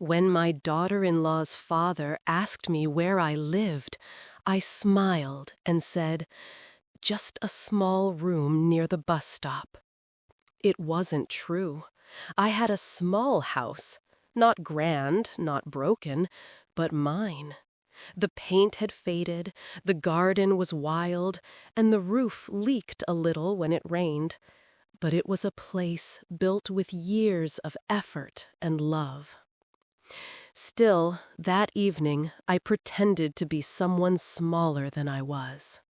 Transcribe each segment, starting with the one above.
When my daughter-in-law's father asked me where I lived, I smiled and said, "Just a small room near the bus stop." It wasn't true. I had a small house, not grand, not broken, but mine. The paint had faded, the garden was wild, and the roof leaked a little when it rained. But it was a place built with years of effort and love. Still, that evening, I pretended to be someone smaller than I was.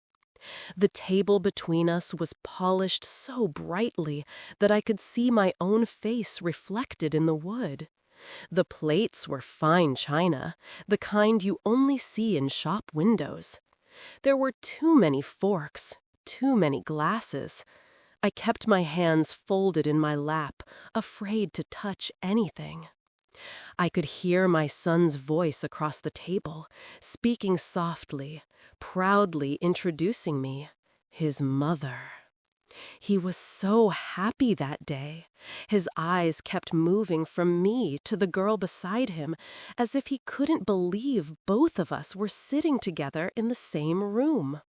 The table between us was polished so brightly that I could see my own face reflected in the wood. The plates were fine china, the kind you only see in shop windows. There were too many forks, too many glasses. I kept my hands folded in my lap, afraid to touch anything. I could hear my son's voice across the table, speaking softly, proudly introducing me, his mother. He was so happy that day. His eyes kept moving from me to the girl beside him, as if he couldn't believe both of us were sitting together in the same room.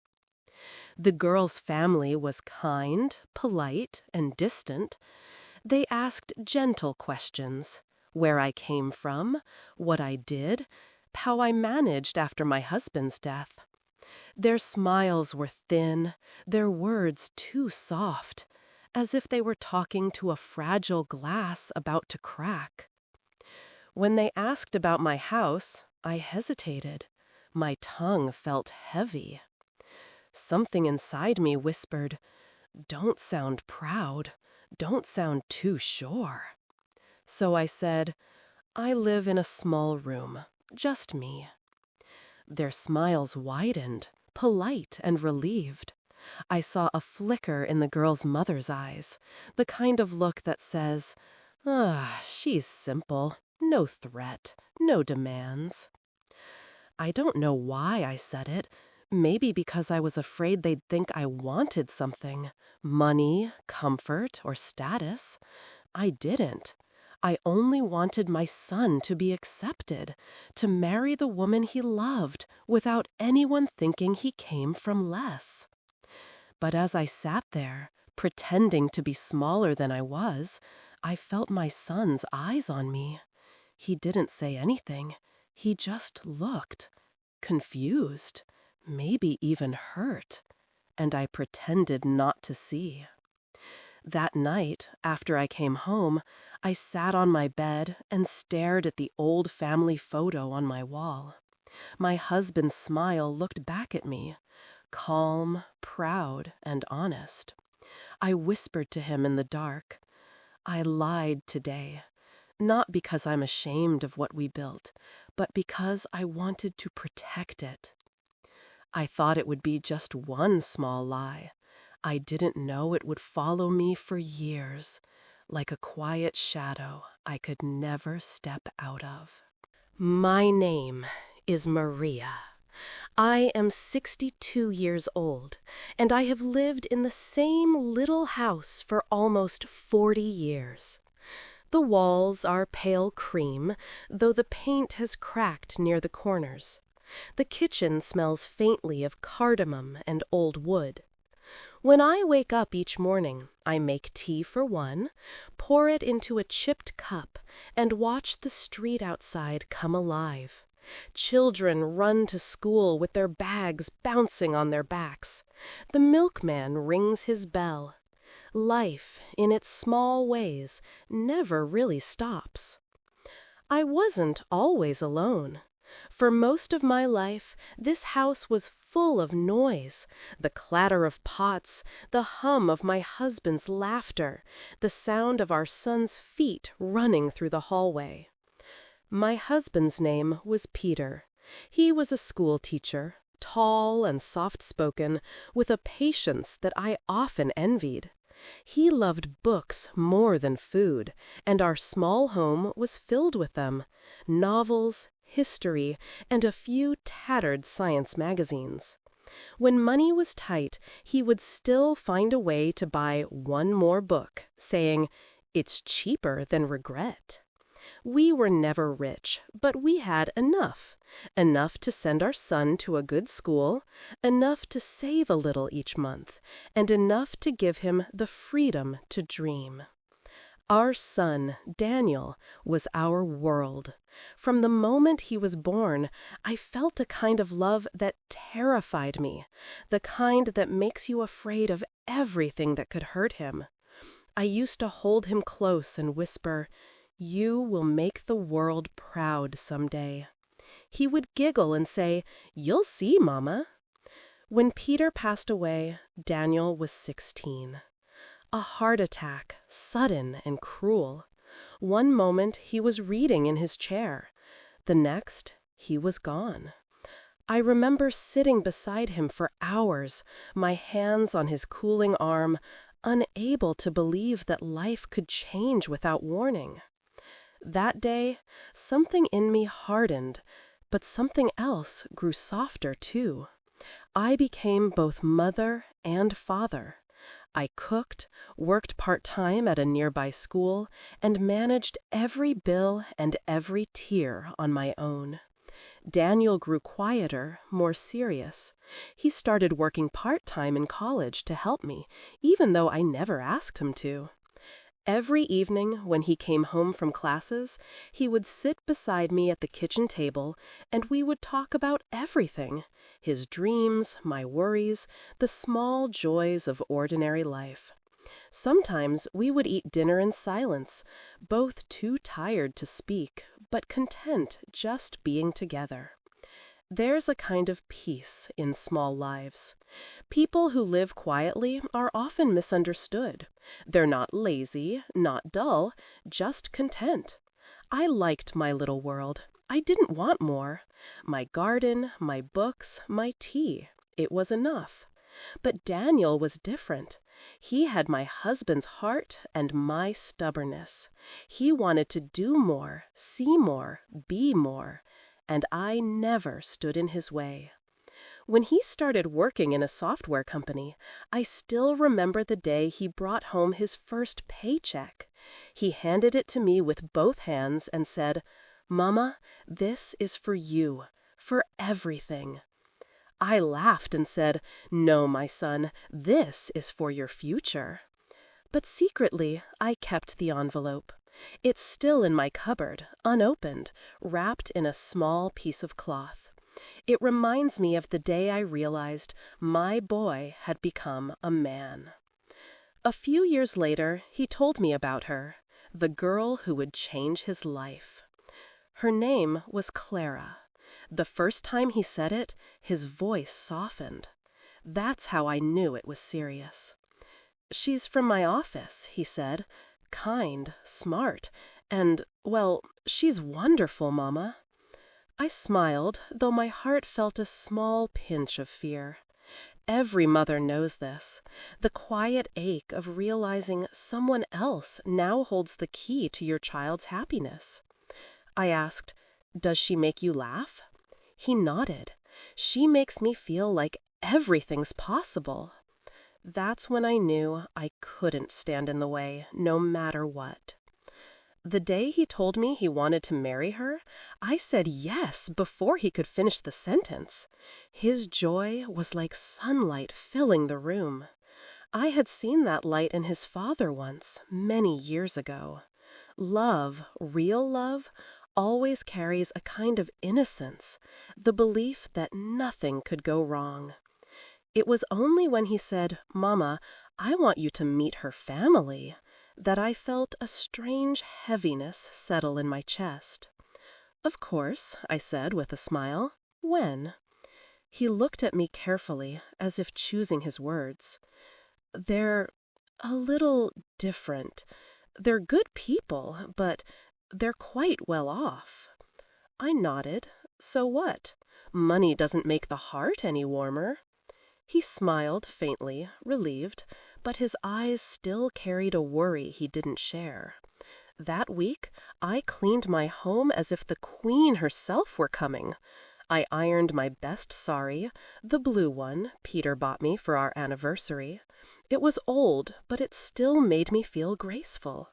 The girl's family was kind, polite, and distant. They asked gentle questions: where I came from, what I did, how I managed after my husband's death. Their smiles were thin, their words too soft, as if they were talking to a fragile glass about to crack. When they asked about my house, I hesitated. My tongue felt heavy. Something inside me whispered, "Don't sound proud. Don't sound too sure." So I said, "I live in a small room, just me." Their smiles widened, polite and relieved. I saw a flicker in the girl's mother's eyes, the kind of look that says, she's simple, no threat, no demands. I don't know why I said it. Maybe because I was afraid they'd think I wanted something, money, comfort, or status. I didn't. I only wanted my son to be accepted, to marry the woman he loved without anyone thinking he came from less. But as I sat there, pretending to be smaller than I was, I felt my son's eyes on me. He didn't say anything. He just looked, confused, maybe even hurt, and I pretended not to see. That night, after I came home, I sat on my bed and stared at the old family photo on my wall. My husband's smile looked back at me, calm, proud, and honest. I whispered to him in the dark, "I lied today, not because I'm ashamed of what we built, but because I wanted to protect it." I thought it would be just one small lie. I didn't know it would follow me for years, like a quiet shadow I could never step out of. My name is Maria. I am 62 years old, and I have lived in the same little house for almost 40 years. The walls are pale cream, though the paint has cracked near the corners. The kitchen smells faintly of cardamom and old wood. When I wake up each morning, I make tea for one, pour it into a chipped cup, and watch the street outside come alive. Children run to school with their bags bouncing on their backs. The milkman rings his bell. Life, in its small ways, never really stops. I wasn't always alone. For most of my life, this house was full of noise, the clatter of pots, the hum of my husband's laughter, the sound of our son's feet running through the hallway. My husband's name was Peter. He was a school teacher, tall and soft-spoken, with a patience that I often envied. He loved books more than food, and our small home was filled with them: novels, history, and a few tattered science magazines. When money was tight, he would still find a way to buy one more book, saying, "It's cheaper than regret." We were never rich, but we had enough. Enough to send our son to a good school, enough to save a little each month, and enough to give him the freedom to dream. Our son, Daniel, was our world. From the moment he was born, I felt a kind of love that terrified me, the kind that makes you afraid of everything that could hurt him. I used to hold him close and whisper, "You will make the world proud someday." He would giggle and say, "You'll see, Mama." When Peter passed away, Daniel was 16. A heart attack, sudden and cruel. One moment he was reading in his chair. The next, he was gone. I remember sitting beside him for hours, my hands on his cooling arm, unable to believe that life could change without warning. That day, something in me hardened, but something else grew softer too. I became both mother and father. I cooked, worked part-time at a nearby school, and managed every bill and every tear on my own. Daniel grew quieter, more serious. He started working part-time in college to help me, even though I never asked him to. Every evening when he came home from classes, he would sit beside me at the kitchen table, and we would talk about everything: his dreams, my worries, the small joys of ordinary life. Sometimes we would eat dinner in silence, both too tired to speak, but content just being together. There's a kind of peace in small lives. People who live quietly are often misunderstood. They're not lazy, not dull, just content. I liked my little world. I didn't want more. My garden, my books, my tea. It was enough. But Daniel was different. He had my husband's heart and my stubbornness. He wanted to do more, see more, be more. And I never stood in his way. When he started working in a software company, I still remember the day he brought home his first paycheck. He handed it to me with both hands and said, "Mama, this is for you, for everything." I laughed and said, "No, my son, this is for your future." But secretly, I kept the envelope. It's still in my cupboard, unopened, wrapped in a small piece of cloth. It reminds me of the day I realized my boy had become a man. A few years later, he told me about her, the girl who would change his life. Her name was Clara. The first time he said it, his voice softened. That's how I knew it was serious. "She's from my office," he said. "Kind, smart, and, well, she's wonderful, Mama." I smiled, though my heart felt a small pinch of fear. Every mother knows this, the quiet ache of realizing someone else now holds the key to your child's happiness. I asked, "Does she make you laugh?" He nodded. "She makes me feel like everything's possible." That's when I knew I couldn't stand in the way, no matter what. The day he told me he wanted to marry her, I said yes before he could finish the sentence. His joy was like sunlight filling the room. I had seen that light in his father once, many years ago. Love, real love, always carries a kind of innocence, the belief that nothing could go wrong. It was only when he said, "Mama, I want you to meet her family," that I felt a strange heaviness settle in my chest. "Of course," I said with a smile. "When?" He looked at me carefully, as if choosing his words. "They're a little different. They're good people, but they're quite well off." I nodded. "So what? Money doesn't make the heart any warmer." He smiled faintly, relieved, but his eyes still carried a worry he didn't share. That week, I cleaned my home as if the queen herself were coming. I ironed my best sari, the blue one Peter bought me for our anniversary. It was old, but it still made me feel graceful.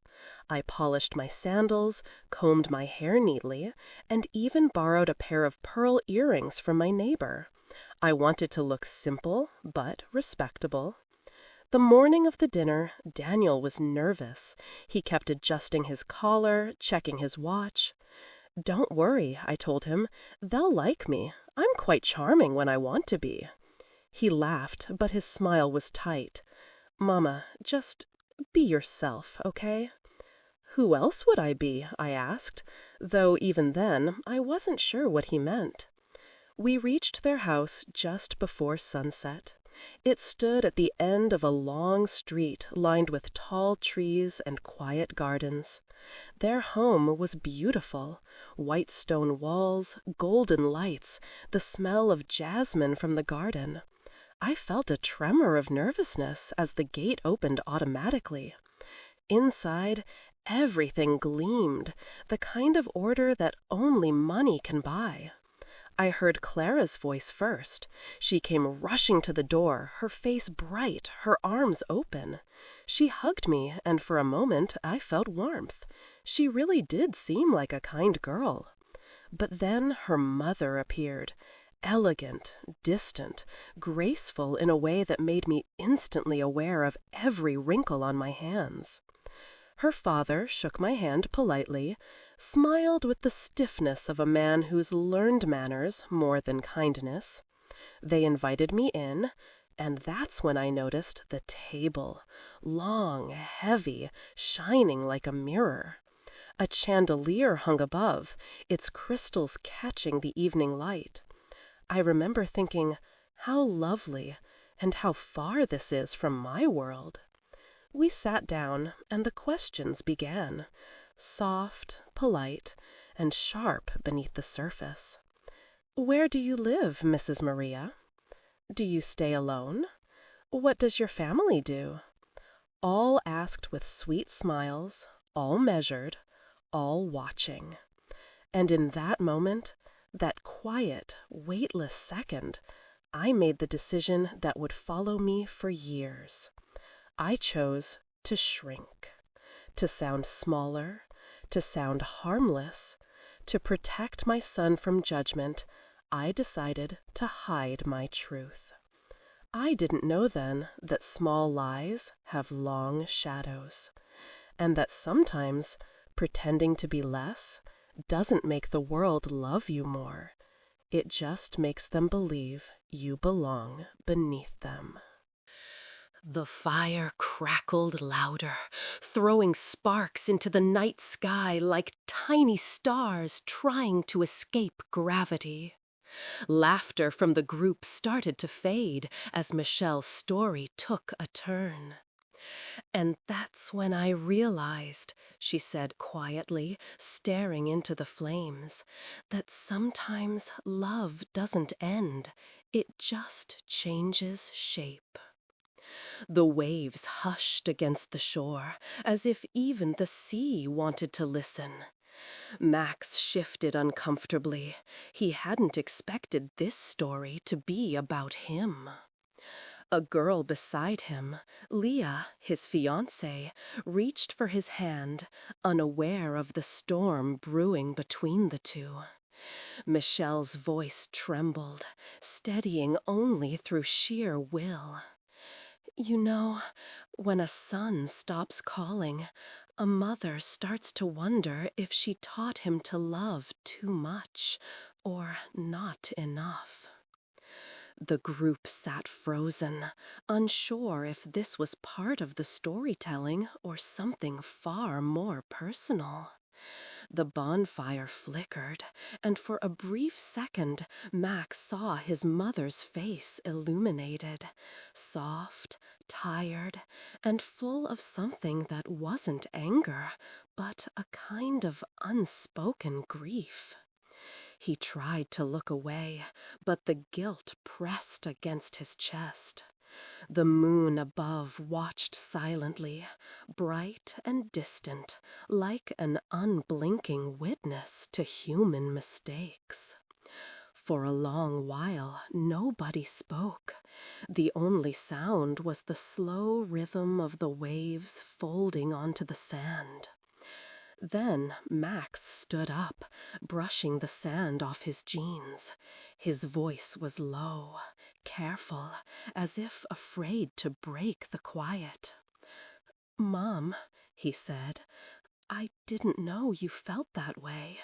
I polished my sandals, combed my hair neatly, and even borrowed a pair of pearl earrings from my neighbor. I wanted to look simple, but respectable. The morning of the dinner, Daniel was nervous. He kept adjusting his collar, checking his watch. "Don't worry," I told him. "They'll like me. I'm quite charming when I want to be." He laughed, but his smile was tight. "Mama, just be yourself, okay?" "Who else would I be?" I asked, though even then I wasn't sure what he meant. We reached their house just before sunset. It stood at the end of a long street lined with tall trees and quiet gardens. Their home was beautiful. White stone walls, golden lights, the smell of jasmine from the garden. I felt a tremor of nervousness as the gate opened automatically. Inside, everything gleamed, the kind of order that only money can buy. I heard Clara's voice first. She came rushing to the door, her face bright, her arms open. She hugged me, and for a moment I felt warmth. She really did seem like a kind girl. But then her mother appeared, elegant, distant, graceful in a way that made me instantly aware of every wrinkle on my hands. Her father shook my hand politely, smiled with the stiffness of a man who's learned manners more than kindness. They invited me in, and that's when I noticed the table, long, heavy, shining like a mirror. A chandelier hung above, its crystals catching the evening light. I remember thinking, how lovely, and how far this is from my world. We sat down, and the questions began, soft, polite, and sharp beneath the surface. "Where do you live, Mrs. Maria? Do you stay alone? What does your family do?" All asked with sweet smiles, all measured, all watching. And in that moment, that quiet, weightless second, I made the decision that would follow me for years. I chose to shrink, to sound smaller, to sound harmless, to protect my son from judgment. I decided to hide my truth. I didn't know then that small lies have long shadows, and that sometimes pretending to be less doesn't make the world love you more. It just makes them believe you belong beneath them. The fire crackled louder, throwing sparks into the night sky like tiny stars trying to escape gravity. Laughter from the group started to fade as Michelle's story took a turn. "And that's when I realized," she said quietly, staring into the flames, "that sometimes love doesn't end, it just changes shape." The waves hushed against the shore, as if even the sea wanted to listen. Max shifted uncomfortably. He hadn't expected this story to be about him. A girl beside him, Leah, his fiancée, reached for his hand, unaware of the storm brewing between the two. Michelle's voice trembled, steadying only through sheer will. "You know, when a son stops calling, a mother starts to wonder if she taught him to love too much or not enough." The group sat frozen, unsure if this was part of the storytelling or something far more personal. The bonfire flickered, and for a brief second, Max saw his mother's face illuminated, soft, tired, and full of something that wasn't anger, but a kind of unspoken grief. He tried to look away, but the guilt pressed against his chest. The moon above watched silently, bright and distant, like an unblinking witness to human mistakes. For a long while, nobody spoke. The only sound was the slow rhythm of the waves folding onto the sand. Then Max stood up, brushing the sand off his jeans. His voice was low, careful, as if afraid to break the quiet. "Mom," he said, "I didn't know you felt that way."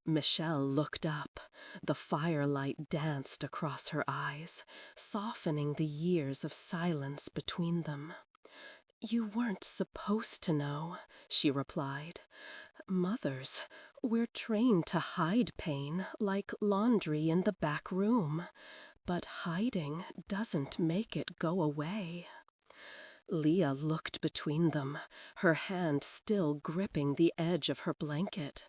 Michelle looked up. The firelight danced across her eyes, softening the years of silence between them. "You weren't supposed to know," she replied. "Mothers, we're trained to hide pain like laundry in the back room, but hiding doesn't make it go away." Leah looked between them, her hand still gripping the edge of her blanket.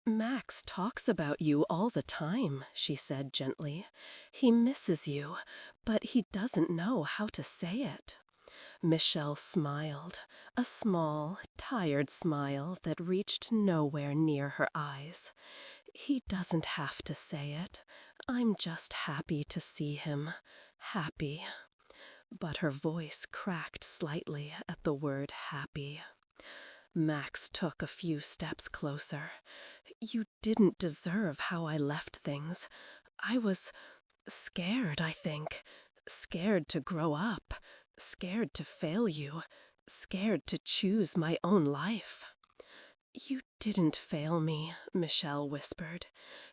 "Max talks about you all the time," she said gently. "He misses you, but he doesn't know how to say it." Michelle smiled, a small, tired smile that reached nowhere near her eyes. "He doesn't have to say it. I'm just happy to see him. Happy." But her voice cracked slightly at the word happy. Max took a few steps closer. "You didn't deserve how I left things. I was scared, I think. Scared to grow up. Scared to fail you. Scared to choose my own life." "You didn't fail me," Michelle whispered.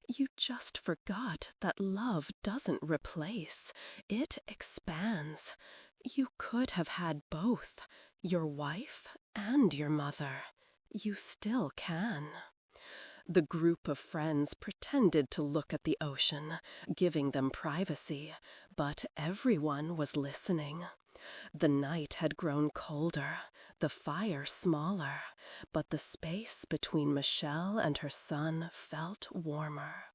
"You just forgot that love doesn't replace. It expands. You could have had both, your wife and your mother. You still can." The group of friends pretended to look at the ocean, giving them privacy, but everyone was listening. The night had grown colder, the fire smaller, but the space between Michelle and her son felt warmer.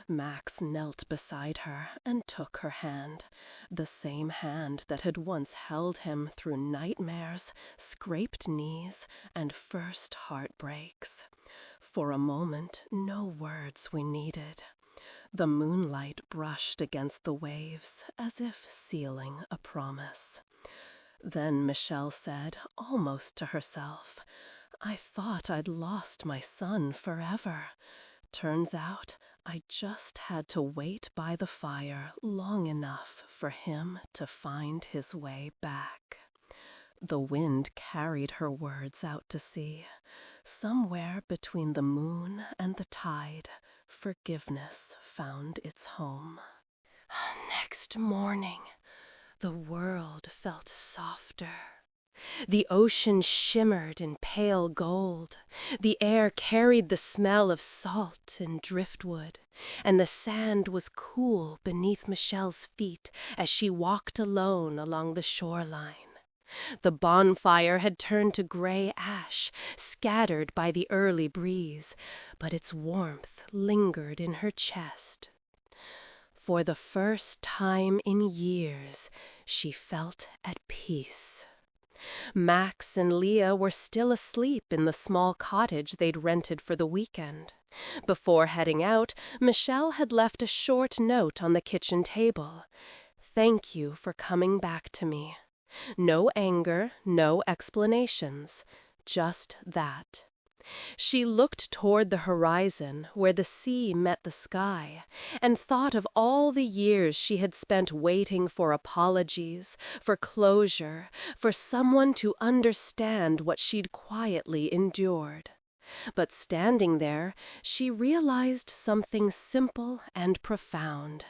Max knelt beside her and took her hand, the same hand that had once held him through nightmares, scraped knees, and first heartbreaks. For a moment, no words were needed. The moonlight brushed against the waves as if sealing a promise. Then Michelle said, almost to herself, "I thought I'd lost my son forever. Turns out I just had to wait by the fire long enough for him to find his way back." The wind carried her words out to sea. Somewhere between the moon and the tide, forgiveness found its home. Next morning, the world felt softer. The ocean shimmered in pale gold. The air carried the smell of salt and driftwood, and the sand was cool beneath Michelle's feet as she walked alone along the shoreline. The bonfire had turned to gray ash, scattered by the early breeze, but its warmth lingered in her chest. For the first time in years, she felt at peace. Max and Leah were still asleep in the small cottage they'd rented for the weekend. Before heading out, Michelle had left a short note on the kitchen table. "Thank you for coming back to me. No anger, no explanations, just that." She looked toward the horizon, where the sea met the sky, and thought of all the years she had spent waiting for apologies, for closure, for someone to understand what she'd quietly endured. But standing there, she realized something simple and profound.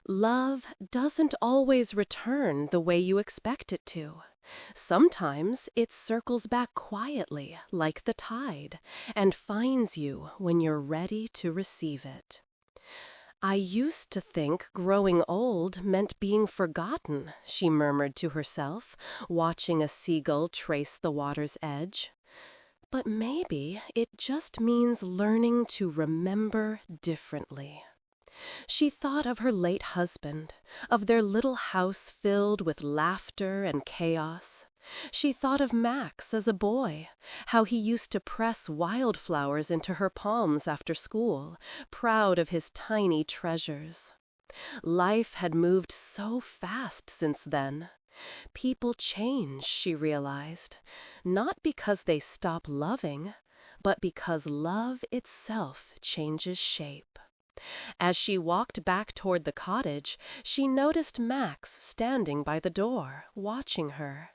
Love doesn't always return the way you expect it to. Sometimes it circles back quietly, like the tide, and finds you when you're ready to receive it. "I used to think growing old meant being forgotten," she murmured to herself, watching a seagull trace the water's edge. "But maybe it just means learning to remember differently." She thought of her late husband, of their little house filled with laughter and chaos. She thought of Max as a boy, how he used to press wildflowers into her palms after school, proud of his tiny treasures. Life had moved so fast since then. People change, she realized, not because they stop loving, but because love itself changes shape. As she walked back toward the cottage, she noticed Max standing by the door, watching her.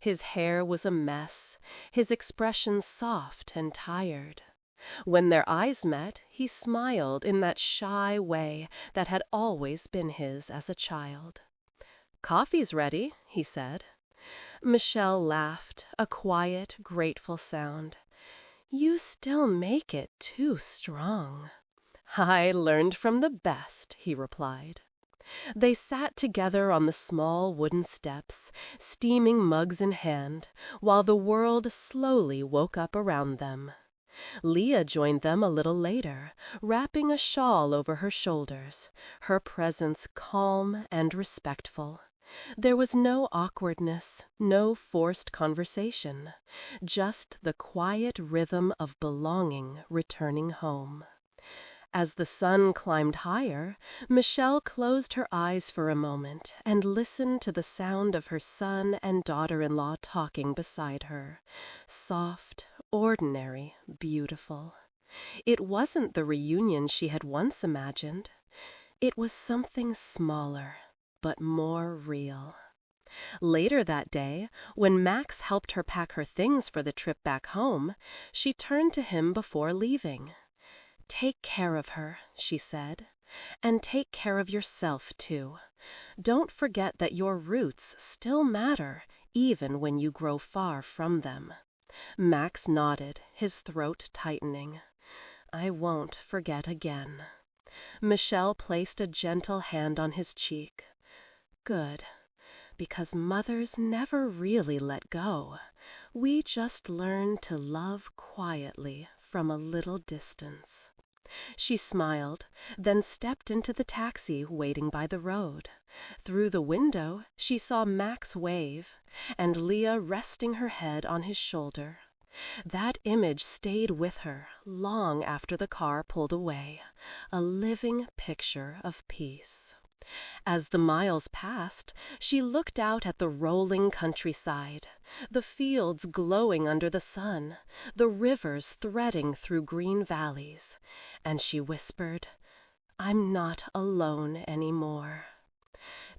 His hair was a mess, his expression soft and tired. When their eyes met, he smiled in that shy way that had always been his as a child. "Coffee's ready," he said. Michelle laughed, a quiet, grateful sound. "You still make it too strong." "I learned from the best," he replied. They sat together on the small wooden steps, steaming mugs in hand, while the world slowly woke up around them. Leah joined them a little later, wrapping a shawl over her shoulders, her presence calm and respectful. There was no awkwardness, no forced conversation, just the quiet rhythm of belonging returning home. As the sun climbed higher, Michelle closed her eyes for a moment and listened to the sound of her son and daughter-in-law talking beside her. Soft, ordinary, beautiful. It wasn't the reunion she had once imagined. It was something smaller, but more real. Later that day, when Max helped her pack her things for the trip back home, she turned to him before leaving. "Take care of her," she said, "and take care of yourself, too. Don't forget that your roots still matter, even when you grow far from them." Max nodded, his throat tightening. "I won't forget again." Michelle placed a gentle hand on his cheek. "Good, because mothers never really let go. We just learn to love quietly from a little distance." She smiled, then stepped into the taxi waiting by the road. Through the window, she saw Max wave, and Leah resting her head on his shoulder. That image stayed with her long after the car pulled away, a living picture of peace. As the miles passed, she looked out at the rolling countryside, the fields glowing under the sun, the rivers threading through green valleys, and she whispered, "I'm not alone anymore."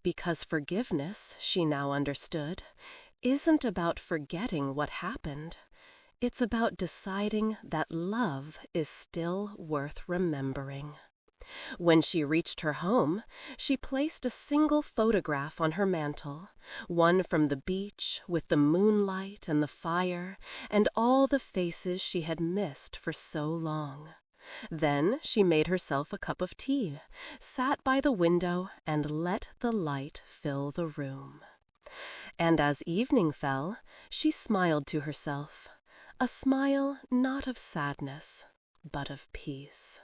Because forgiveness, she now understood, isn't about forgetting what happened. It's about deciding that love is still worth remembering. When she reached her home, she placed a single photograph on her mantel, one from the beach with the moonlight and the fire and all the faces she had missed for so long. Then she made herself a cup of tea, sat by the window, and let the light fill the room. And as evening fell, she smiled to herself, a smile not of sadness, but of peace.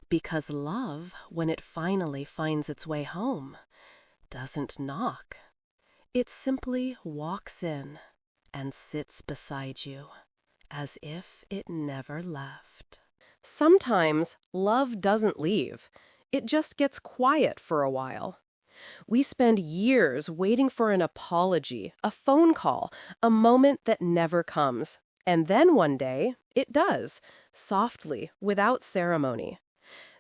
Because love, when it finally finds its way home, doesn't knock. It simply walks in and sits beside you, as if it never left. Sometimes love doesn't leave. It just gets quiet for a while. We spend years waiting for an apology, a phone call, a moment that never comes. And then one day, it does, softly, without ceremony.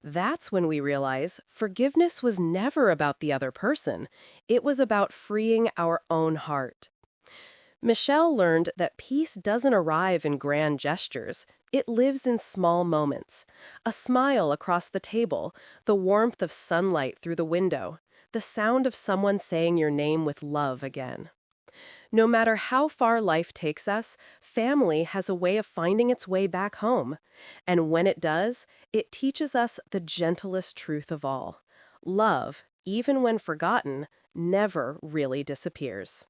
That's when we realize forgiveness was never about the other person. It was about freeing our own heart. Michelle learned that peace doesn't arrive in grand gestures. It lives in small moments. A smile across the table, the warmth of sunlight through the window, the sound of someone saying your name with love again. No matter how far life takes us, family has a way of finding its way back home. And when it does, it teaches us the gentlest truth of all. Love, even when forgotten, never really disappears.